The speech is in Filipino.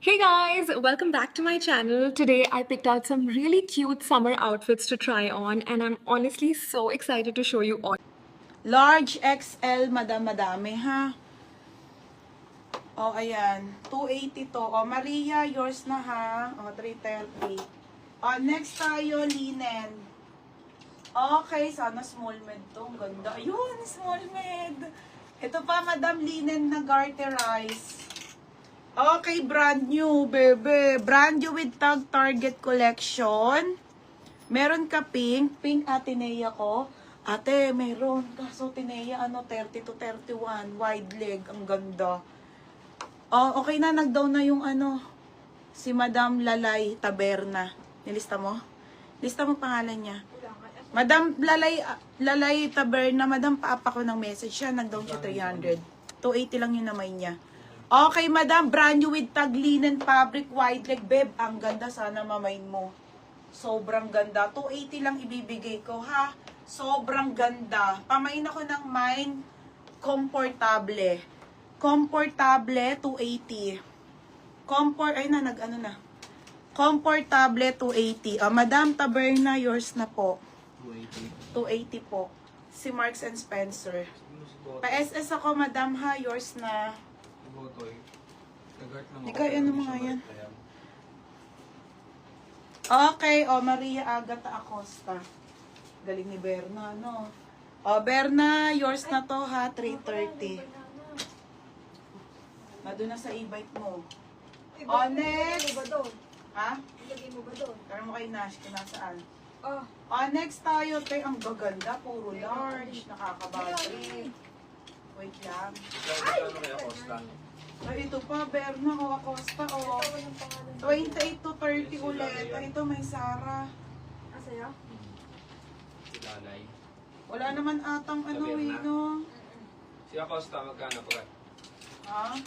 Hey guys, welcome back to my channel. Today I picked out some really cute summer outfits to try on and I'm honestly so excited to show you all. Large XL, madami ha. Ayan. 280 to. Maria, yours na ha. 330. Next tayo, linen. Okay, sana small med to. Ang ganda. Ayun, small med. Ito pa, madam, linen na garterize. Okay, brand new, bebe. Brand new with tag Target collection. Meron ka pink. Pink Atenea ko. Ate, meron. Kaso Atenea, 30 to 31. Wide leg. Ang ganda. Okay na. Nag-down na yung si Madam Lalay Taberna. Nilista mo? Lista mo pangalan niya. Madam Lalay Taberna. Madam, paapa ko ng message siya. Nag-down siya 300. 280 lang yung namay niya. Okay, madam, brand new with tag linen fabric wide leg, beb. Ang ganda, sana mamain mo. Sobrang ganda. 280 lang ibibigay ko, ha? Sobrang ganda. Pamain ako ng mine. Comfortable. Comfortable, 280. Comfortable, 280. Madam Taberna, yours na po. 280 po. Si Marks and Spencer. Pa-SS ako, madam, ha? Yours na. Ikaw, ano mga yan? Okay, Maria Agata Acosta. Galing ni Berna, no? Berna, yours na to, ha? 330. Nandun na sa e-bike mo. Next. Ha? Ilagay mo ba doon? Kaya mo kay Nash, kung nasaan. Oh. Next tayo, ang gaganda. Puro large. Nakakabagay. Wait lang. Ay, ito pa, Berna o Acosta, o. 28 to 30 ulit. Ito, may Sara. Sa'yo? Wala naman atang no. Si Acosta, magkano po? Ha?